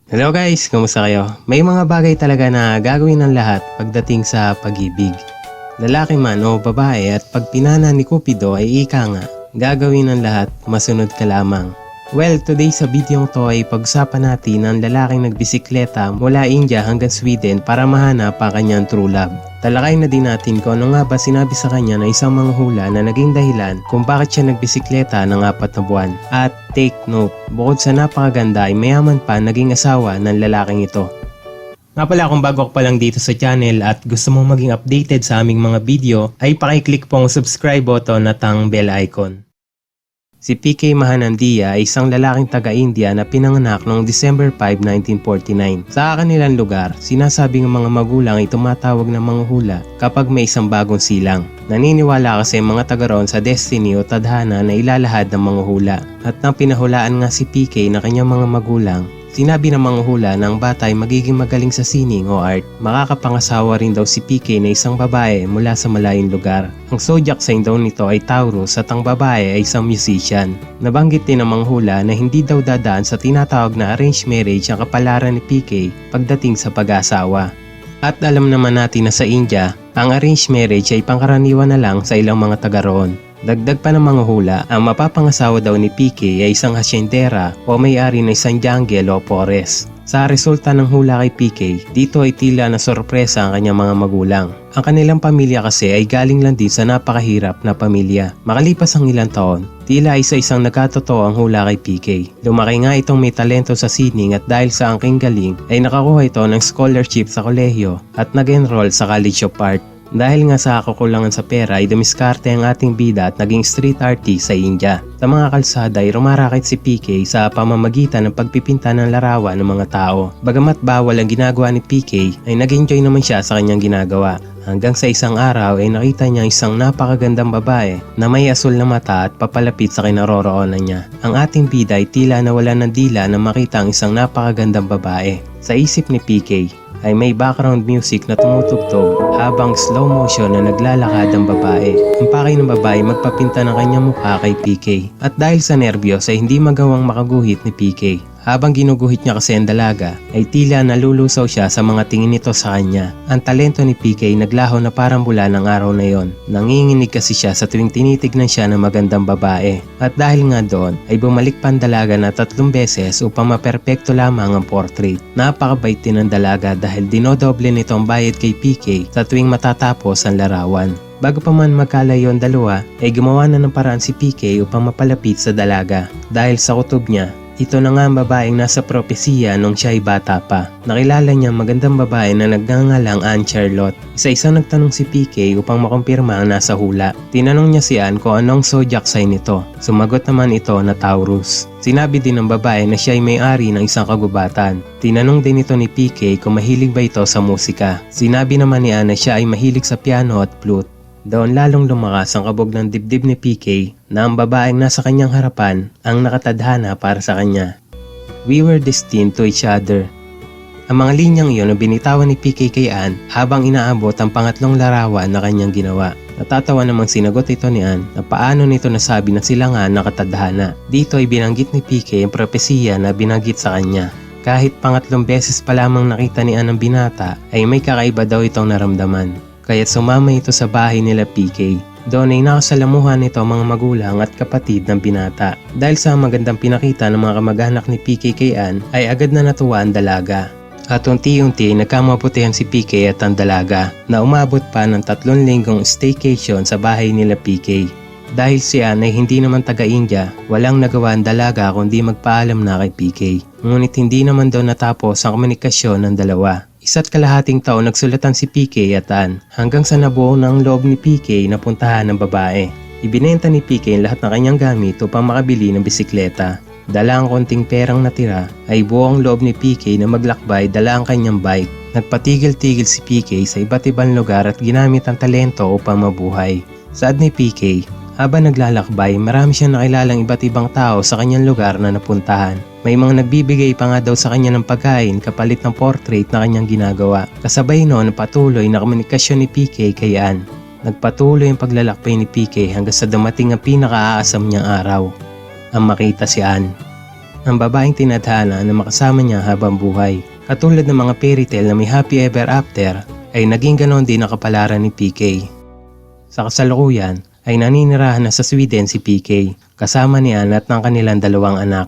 Hello guys, kamusta kayo? May mga bagay talaga na gagawin ng lahat pagdating sa pag-ibig. Lalaki man o babae at pag pinana ni Cupido ay ika nga, gagawin ng lahat, masunod ka lamang. Well, today sa video to ay pag-usapan natin ang lalaking nagbisikleta mula India hanggang Sweden para mahanap ang kanyang true love. Talakay na din natin kung ano nga ba sinabi sa kanya ng isang manghula na naging dahilan kung bakit siya nagbisikleta ng 4 na buwan. At take note, bukod sa napakaganda ay mayaman pa naging asawa ng lalaking ito. Nga pala kung bago ka pa lang dito sa channel at gusto mong maging updated sa aming mga video ay pakiclick po ang subscribe button at ang bell icon. Si PK Mahanandia ay isang lalaking taga-India na pinanganak noong December 5, 1949. Sa kanilang lugar, sinasabi ng mga magulang ay tumatawag ng manghula kapag may isang bagong silang. Naniniwala kasi mga taga roon sa destiny o tadhana na ilalahad ng manghula. At nang pinahulaan nga si PK na kanyang mga magulang, sinabi ng manghula na ang bata ay magiging magaling sa sining o art. Makakapangasawa rin daw si PK na isang babae mula sa malayong lugar. Ang zodiac sign daw nito ay Taurus at ang babae ay isang musician. Nabanggit din ng manghula na hindi daw dadaan sa tinatawag na arranged marriage ang kapalaran ni PK pagdating sa pag-asawa. At alam naman natin na sa India, ang arranged marriage ay pangkaraniwan na lang sa ilang mga taga roon. Dagdag pa ng mga hula, ang mapapangasawa daw ni PK ay isang hasyendera o may-ari ng isang jungle o forest. Sa resulta ng hula kay PK, dito ay tila na sorpresa ang kanyang mga magulang. Ang kanilang pamilya kasi ay galing lang din sa napakahirap na pamilya. Makalipas ang ilang taon, tila isa-isang nagkatotoo ang hula kay PK. Lumaki nga itong may talento sa sining at dahil sa angking galing ay nakakuha ito ng scholarship sa kolehiyo at nag-enroll sa College of Art. Dahil nga sa kakulangan sa pera ay dumiskarte ang ating bida at naging street artist sa India. Sa mga kalsada ay rumarakit si PK sa pamamagitan ng pagpipinta ng larawan ng mga tao. Bagamat bawal ang ginagawa ni PK ay nag-enjoy naman siya sa kanyang ginagawa. Hanggang sa isang araw ay nakita niya isang napakagandang babae na may asul na mata at papalapit sa kinaroroonan niya. Ang ating bida ay tila nawala ng dila na makita ang isang napakagandang babae. Sa isip ni PK, ay may background music na tumutugtog habang slow motion na naglalakad ang babae. Ang pakay ng babae magpapinta ng kanyang mukha kay PK. At dahil sa nerbiyos ay hindi magawang makaguhit ni PK. Habang ginuguhit niya kasi ang dalaga, ay tila nalulusaw siya sa mga tingin nito sa kanya. Ang talento ni PK naglaho na parang bula ng araw na yon. Nanginginig kasi siya sa tuwing tinitignan siya ng magandang babae. At dahil nga doon, ay bumalik pa ang dalaga na 3 beses upang maperpekto lamang ang portrait. Napakabait din ang dalaga dahil dinodoble nito ang bayad kay PK sa tuwing matatapos ang larawan. Bago pa man magkalayo ang dalawa, ay gumawa na ng paraan si PK upang mapalapit sa dalaga. Dahil sa kutob niya, ito na nga ang babaeng nasa propesiya nung siya ay bata pa. Nakilala niya ang magandang babae na nagngangalang Anne Charlotte. Isa-isa nagtanong si PK upang makumpirma ang nasa hula. Tinanong niya si Anne kung anong zodiac sign nito. Sumagot naman ito na Taurus. Sinabi din ng babae na siya ay may-ari ng isang kagubatan. Tinanong din ito ni PK kung mahilig ba ito sa musika. Sinabi naman ni Anne na siya ay mahilig sa piano at flute. Doon lalong lumakas ang kabog ng dibdib ni PK na ang babaeng nasa kanyang harapan ang nakatadhana para sa kanya. We were destined to each other. Ang mga linyang iyon na binitawan ni PK kay Anne habang inaabot ang pangatlong larawan na kanyang ginawa. Natatawa namang sinagot ito ni Anne na paano nito nasabi na sila nga nakatadhana. Dito ay binanggit ni PK ang propesiya na binanggit sa kanya. Kahit pangatlong beses pa lamang nakita ni Anne ang binata ay may kakaiba daw itong naramdaman. Kaya sumama ito sa bahay nila PK. Doon ay nakasalamuhan nito ang mga magulang at kapatid ng binata. Dahil sa magandang pinakita ng mga kamag-anak ni PK kay Anne ay agad na natuwa ang dalaga. At unti-unti nagkamabutihan si PK at ang dalaga na umabot pa ng 3 linggong staycation sa bahay nila PK. Dahil si Anne ay hindi naman taga-India, walang nagawa ang dalaga kundi magpaalam na kay PK. Ngunit hindi naman daw natapos ang komunikasyon ng dalawa. 1.5 taon nagsulatan si PK at Anne hanggang sa nabuo ng loob ni PK na puntahan ng babae. Ibinenta ni PK ang lahat ng kanyang gamit upang makabili ng bisikleta. Dala ang konting perang natira ay buong loob ni PK na maglakbay dala ang kanyang bike. Nagpatigil-tigil si PK sa iba't ibang lugar at ginamit ang talento upang mabuhay. Saad ni PK, habang naglalakbay, marami siyang nakilalang iba't ibang tao sa kanyang lugar na napuntahan. May mga nagbibigay pa nga daw sa kanya ng pagkain kapalit ng portrait na kanyang ginagawa. Kasabay noon patuloy na komunikasyon ni PK kay Anne. Nagpatuloy ang paglalakbay ni PK hanggang sa dumating ang pinakaaasam niyang araw. Ang makita si Anne. ang babaeng tinadhana na makasama niya habang buhay. Katulad ng mga fairy tale na may happy ever after, ay naging ganon din ang kapalaran ni PK. Sa kasalukuyan ay naninirahan na sa Sweden si PK, kasama ni Anne at ng kanilang 2 anak.